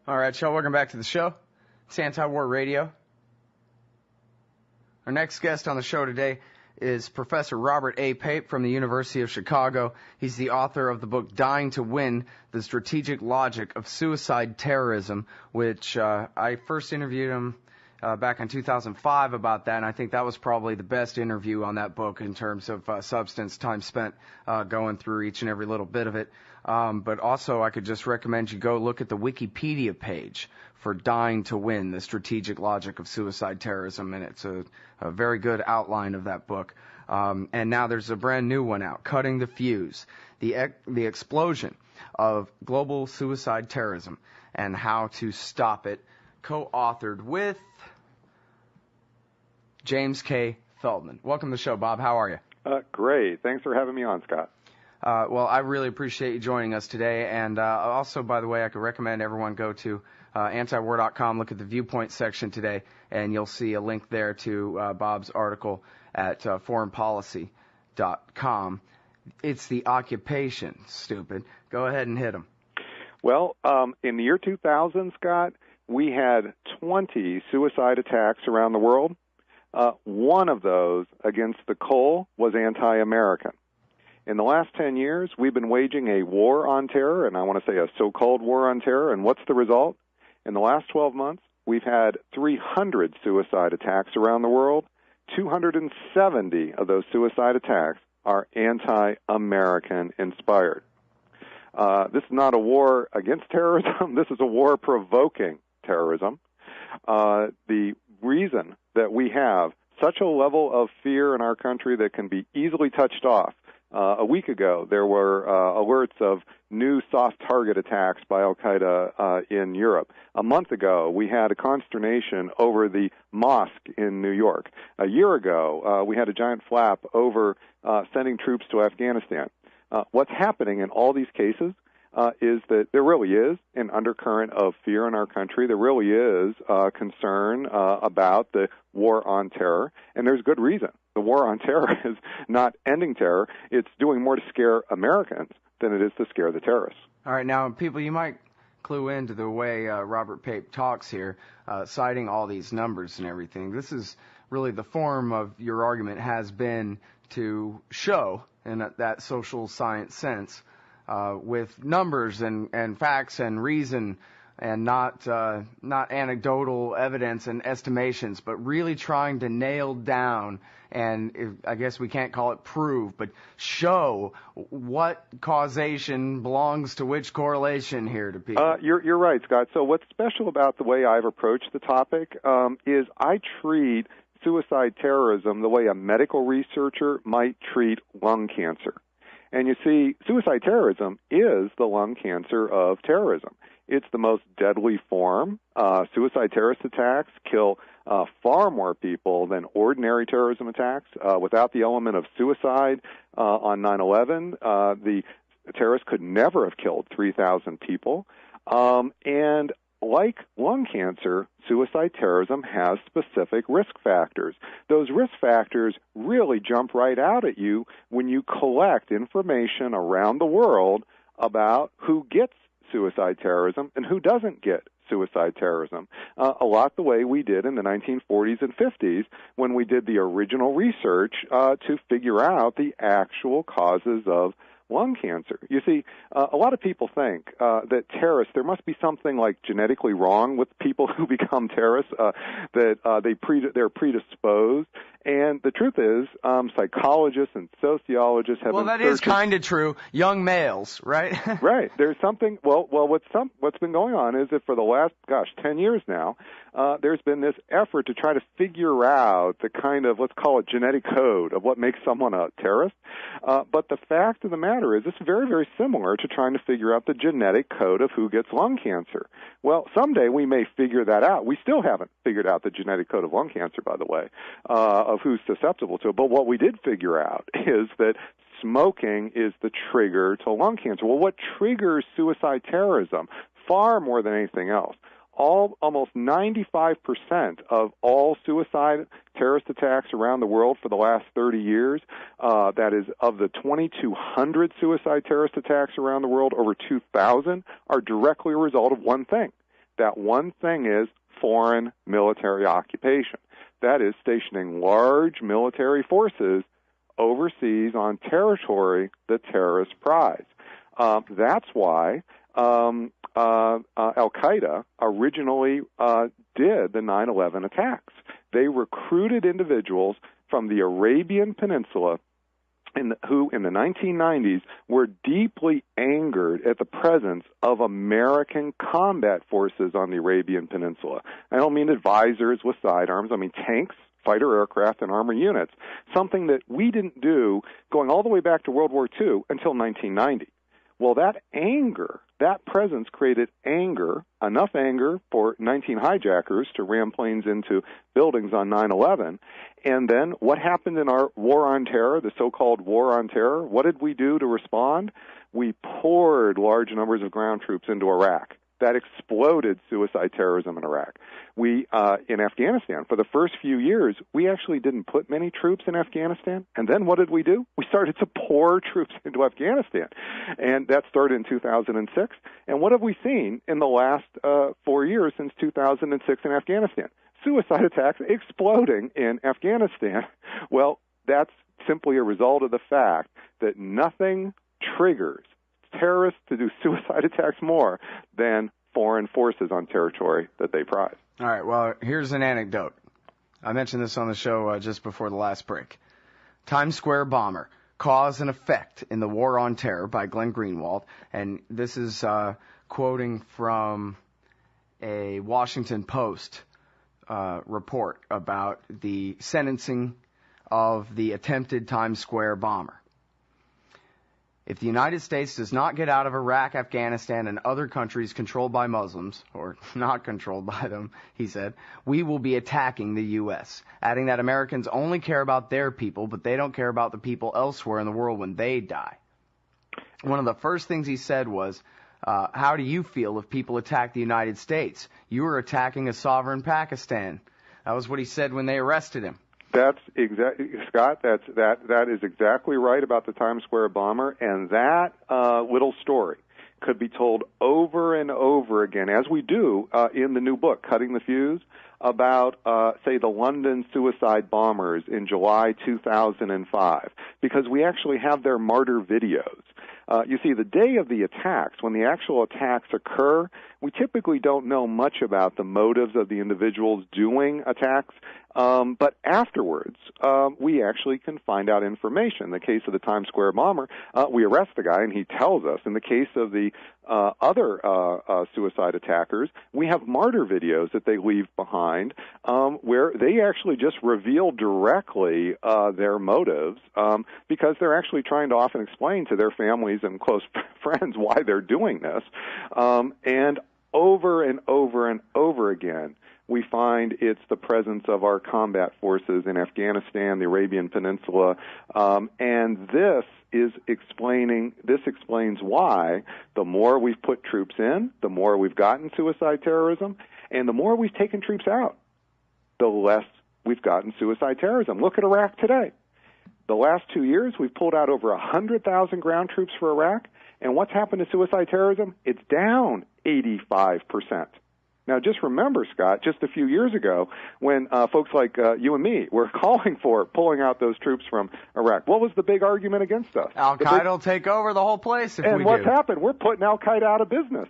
All right, y'all, welcome back to the show. It's Anti-War Radio. Our next guest on the show today is Professor Robert A. Pape from the University of Chicago. He's the author of the book Dying to Win, The Strategic Logic of Suicide Terrorism, which I first interviewed him back in 2005 about that, and I think that was probably the best interview on that book in terms of substance, time spent going through each and every little bit of it. But also I could just recommend you go look at the Wikipedia page for Dying to Win, The Strategic Logic of Suicide Terrorism, and it's a very good outline of that book. And now there's a brand new one out, Cutting the Fuse, the Explosion of Global Suicide Terrorism and How to Stop It, co-authored with James K. Feldman. Welcome to the show, Bob. How are you? Great. Thanks for having me on, Scott. Well, I really appreciate you joining us today. And also, by the way, I could recommend everyone go to antiwar.com, look at the viewpoint section today, and you'll see a link there to Bob's article at foreignpolicy.com. It's the occupation, stupid. Go ahead and hit him. Well, in the year 2000, Scott, we had 20 suicide attacks around the world. One of those against the coal was anti-American. In the last 10 years, we've been waging a war on terror, and I want to say a so-called war on terror, and what's the result? In the last 12 months, we've had 300 suicide attacks around the world. 270 of those suicide attacks are anti-American inspired. This is not a war against terrorism. This is a war provoking terrorism. The reason that we have such a level of fear in our country that can be easily touched off. A week ago, there were alerts of new soft target attacks by al-Qaeda in Europe. A month ago, we had a consternation over the mosque in New York. A year ago, we had a giant flap over sending troops to Afghanistan. What's happening in all these cases is that there really is an undercurrent of fear in our country. There really is concern about the war on terror, and there's good reason. The war on terror is not ending terror. It's doing more to scare Americans than it is to scare the terrorists. All right, now, people, you might clue into the way Robert Pape talks here, citing all these numbers and everything. This is really the form of your argument has been to show, in that social science sense, with numbers and facts and reason, and not anecdotal evidence and estimations, but really trying to nail down, and I guess we can't call it prove, but show what causation belongs to which correlation here to people. You're right, Scott. So what's special about the way I've approached the topic is I treat suicide terrorism the way a medical researcher might treat lung cancer. And you see, suicide terrorism is the lung cancer of terrorism. It's the most deadly form. Suicide terrorist attacks kill far more people than ordinary terrorism attacks. Without the element of suicide on 9/11, the terrorists could never have killed 3,000 people. And like lung cancer, suicide terrorism has specific risk factors. Those risk factors really jump right out at you when you collect information around the world about who gets suicide terrorism and who doesn't get suicide terrorism. A lot the way we did in the 1940s and 50s when we did the original research to figure out the actual causes of lung cancer. You see, a lot of people think that terrorists, there must be something like genetically wrong with people who become terrorists, that they're predisposed. And the truth is, psychologists and sociologists have Well, that is kind of true. Young males, right? Right. There's something, what's been going on is that for the last, 10 years now, there's been this effort to try to figure out the kind of, let's call it genetic code of what makes someone a terrorist. But the fact of the matter is it's very, very similar to trying to figure out the genetic code of who gets lung cancer. Well, someday we may figure that out. We still haven't figured out the genetic code of lung cancer, by the way, of who's susceptible to it. But what we did figure out is that smoking is the trigger to lung cancer. Well, what triggers suicide terrorism far more than anything else? Almost 95% of all suicide terrorist attacks around the world for the last 30 years, that is, of the 2,200 suicide terrorist attacks around the world, over 2,000 are directly a result of one thing. That one thing is foreign military occupation. That is stationing large military forces overseas on territory the terrorists prize. That's why Al-Qaeda originally did the 9/11 attacks. They recruited individuals from the Arabian Peninsula who in the 1990s were deeply angered at the presence of American combat forces on the Arabian Peninsula. I don't mean advisors with sidearms. I mean tanks, fighter aircraft, and armor units, something that we didn't do going all the way back to World War II until 1990. Well, that anger, that presence created anger, enough anger for 19 hijackers to ram planes into buildings on 9/11. And then what happened in our war on terror, the so-called war on terror? What did we do to respond? We poured large numbers of ground troops into Iraq. That exploded suicide terrorism in Iraq. We, in Afghanistan, for the first few years, we actually didn't put many troops in Afghanistan. And then what did we do? We started to pour troops into Afghanistan. And that started in 2006. And what have we seen in the last 4 years since 2006 in Afghanistan? Suicide attacks exploding in Afghanistan. Well, that's simply a result of the fact that nothing triggers terrorists to do suicide attacks more than foreign forces on territory that they prize. All right, well, here's an anecdote. I mentioned this on the show just before the last break. Times Square bomber, Cause and Effect in the War on Terror by Glenn Greenwald. And this is quoting from a Washington Post report about the sentencing of the attempted Times Square bomber. If the United States does not get out of Iraq, Afghanistan, and other countries controlled by Muslims, or not controlled by them, he said, we will be attacking the U.S., adding that Americans only care about their people, but they don't care about the people elsewhere in the world when they die. One of the first things he said was, how do you feel if people attack the United States? You are attacking a sovereign Pakistan. That was what he said when they arrested him. That's exactly, Scott. That is exactly right about the Times Square bomber, and that little story could be told over and over again, as we do in the new book, Cutting the Fuse, about, say, the London suicide bombers in July 2005, because we actually have their martyr videos. You see, the day of the attacks, when the actual attacks occur, we typically don't know much about the motives of the individuals doing attacks, but afterwards, we actually can find out information. In the case of the Times Square bomber, we arrest the guy and he tells us. In the case of the other suicide attackers, we have martyr videos that they leave behind where they actually just reveal directly their motives because they're actually trying to often explain to their families and close friends why they're doing this. And over and over and over again, we find it's the presence of our combat forces in Afghanistan, the Arabian Peninsula, and this explains why the more we've put troops in, the more we've gotten suicide terrorism, and the more we've taken troops out, the less we've gotten suicide terrorism. Look at Iraq today. The last 2 years, we've pulled out over 100,000 ground troops for Iraq, and what's happened to suicide terrorism? It's down 85%. Now, just remember, Scott, just a few years ago, when folks like you and me were calling for pulling out those troops from Iraq, what was the big argument against us? Al-Qaeda will take over the whole place if we do. And what's happened? We're putting Al-Qaeda out of business.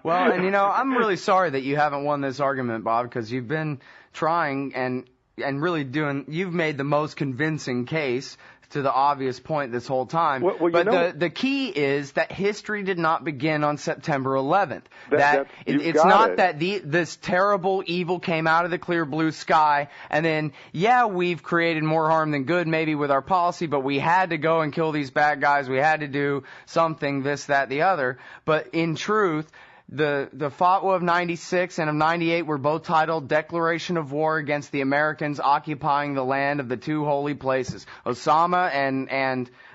Well, and I'm really sorry that you haven't won this argument, Bob, because you've been trying and really you've made the most convincing case to the obvious point this whole time. Well, but the key is that history did not begin on September 11th. It's not that this terrible evil came out of the clear blue sky, and then, we've created more harm than good maybe with our policy, but we had to go and kill these bad guys. We had to do something, this, that, the other. But in truth, the fatwa of 96 and of 98 were both titled Declaration of War Against the Americans Occupying the Land of the Two Holy Places. Osama and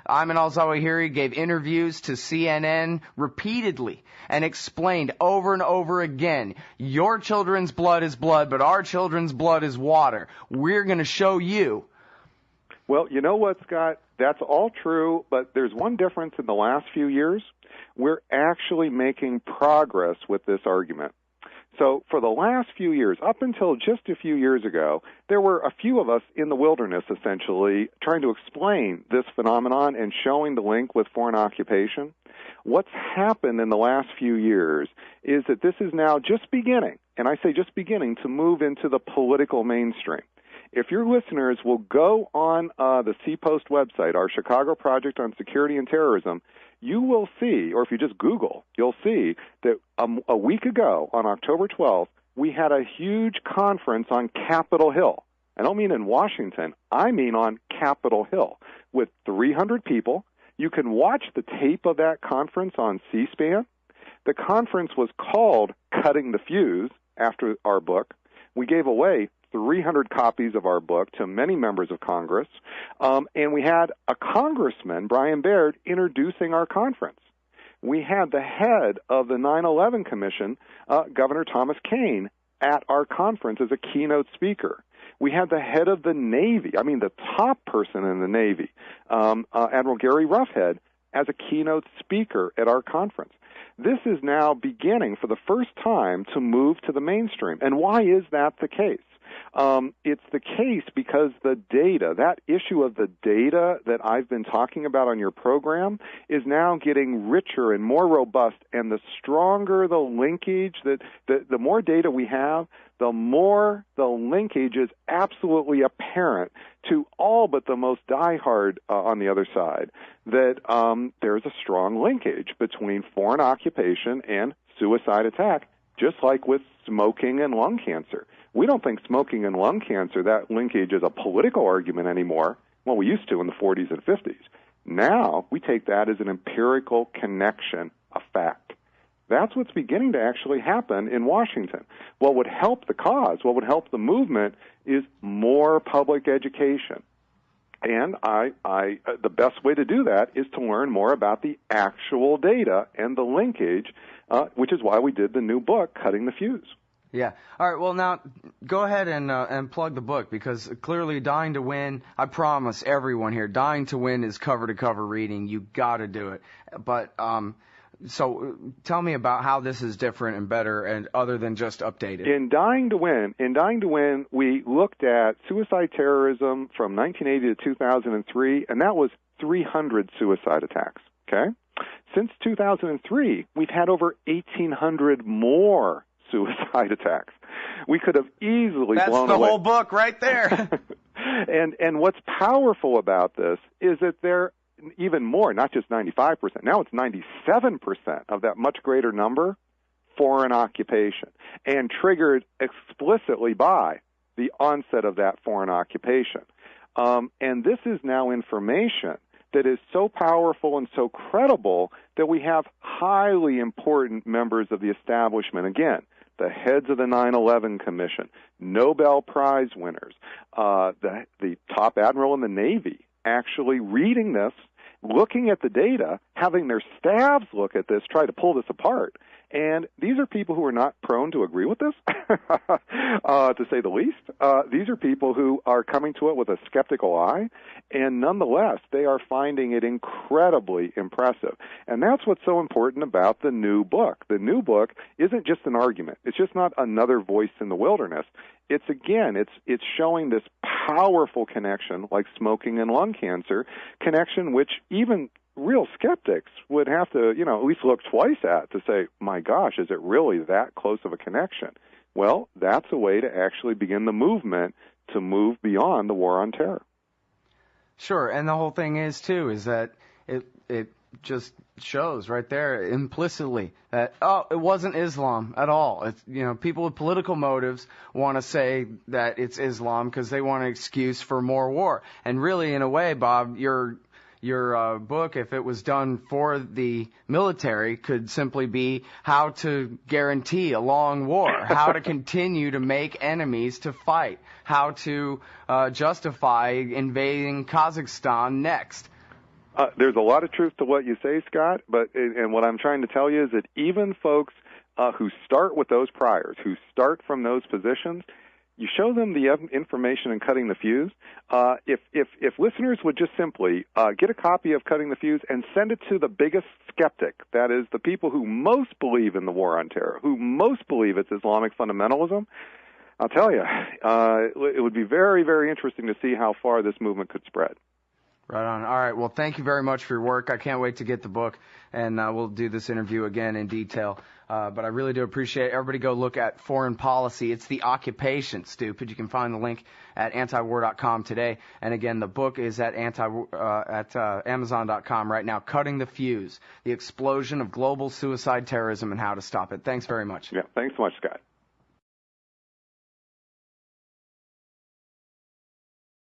Ayman al-Zawahiri gave interviews to CNN repeatedly and explained over and over again, your children's blood is blood, but our children's blood is water. We're going to show you. Well, you know what, Scott? That's all true, but there's one difference in the last few years. We're actually making progress with this argument. So for the last few years, up until just a few years ago, there were a few of us in the wilderness, essentially, trying to explain this phenomenon and showing the link with foreign occupation. What's happened in the last few years is that this is now just beginning, and I say just beginning, to move into the political mainstream. If your listeners will go on the C-Post website, our Chicago Project on Security and Terrorism, you will see, or if you just Google, you'll see that a week ago, on October 12th, we had a huge conference on Capitol Hill. I don't mean in Washington. I mean on Capitol Hill with 300 people. You can watch the tape of that conference on C-SPAN. The conference was called Cutting the Fuse after our book. We gave away 300 copies of our book to many members of Congress, and we had a congressman, Brian Baird, introducing our conference. We had the head of the 9/11 Commission, Governor Thomas Kean, at our conference as a keynote speaker. We had the head of the Navy, the top person in the Navy, Admiral Gary Ruffhead, as a keynote speaker at our conference. This is now beginning for the first time to move to the mainstream. And why is that the case? It's the case because the data, that issue of the data that I've been talking about on your program, is now getting richer and more robust, and the stronger the linkage, the more data we have, the more the linkage is absolutely apparent to all but the most diehard on the other side, that there's a strong linkage between foreign occupation and suicide attack, just like with smoking and lung cancer. We don't think smoking and lung cancer, that linkage is a political argument anymore. Well, we used to in the 40s and 50s. Now we take that as an empirical connection, a fact. That's what's beginning to actually happen in Washington. What would help the cause, what would help the movement, is more public education. And the best way to do that is to learn more about the actual data and the linkage, which is why we did the new book, Cutting the Fuse. Yeah. All right. Well, now go ahead and plug the book, because clearly Dying to Win, I promise everyone here, Dying to Win is cover to cover reading. You got to do it. But so tell me about how this is different and better, and other than just updated. In Dying to Win, we looked at suicide terrorism from 1980 to 2003, and that was 300 suicide attacks. Okay. Since 2003, we've had over 1,800 more suicide attacks. We could have easily blown away. That's the whole book right there. And what's powerful about this is that they're even more, not just 95%. Now it's 97% of that much greater number, foreign occupation, and triggered explicitly by the onset of that foreign occupation. And this is now information that is so powerful and so credible that we have highly important members of the establishment, again, the heads of the 9/11 Commission, Nobel Prize winners, the top admiral in the Navy, actually reading this, looking at the data, having their staffs look at this, try to pull this apart. And these are people who are not prone to agree with this, to say the least. These are people who are coming to it with a skeptical eye, and nonetheless, they are finding it incredibly impressive. And that's what's so important about the new book. The new book isn't just an argument. It's just not another voice in the wilderness. It's showing this powerful connection, like smoking and lung cancer, connection which even real skeptics would have to, at least look twice at to say, my gosh, is it really that close of a connection? Well, that's a way to actually begin the movement to move beyond the war on terror. Sure, and the whole thing is that it just shows right there implicitly that, it wasn't Islam at all. It's, people with political motives want to say that it's Islam because they want an excuse for more war. And really, in a way, Bob, your book, if it was done for the military, could simply be how to guarantee a long war, how to continue to make enemies to fight, how to justify invading Kazakhstan next. There's a lot of truth to what you say, Scott, and what I'm trying to tell you is that even folks who start with those priors, who start from those positions, You show them the information in Cutting the Fuse. If listeners would just simply get a copy of Cutting the Fuse and send it to the biggest skeptic, that is, the people who most believe in the war on terror, who most believe it's Islamic fundamentalism, I'll tell you, it would be very, very interesting to see how far this movement could spread. Right on. All right. Well, thank you very much for your work. I can't wait to get the book, and we'll do this interview again in detail. But I really do appreciate it. Everybody go look at Foreign Policy. It's the occupation, stupid. You can find the link at antiwar.com today. And again, the book is at Amazon.com right now. Cutting the Fuse, the explosion of global suicide terrorism and how to stop it. Thanks very much. Yeah. Thanks so much, Scott.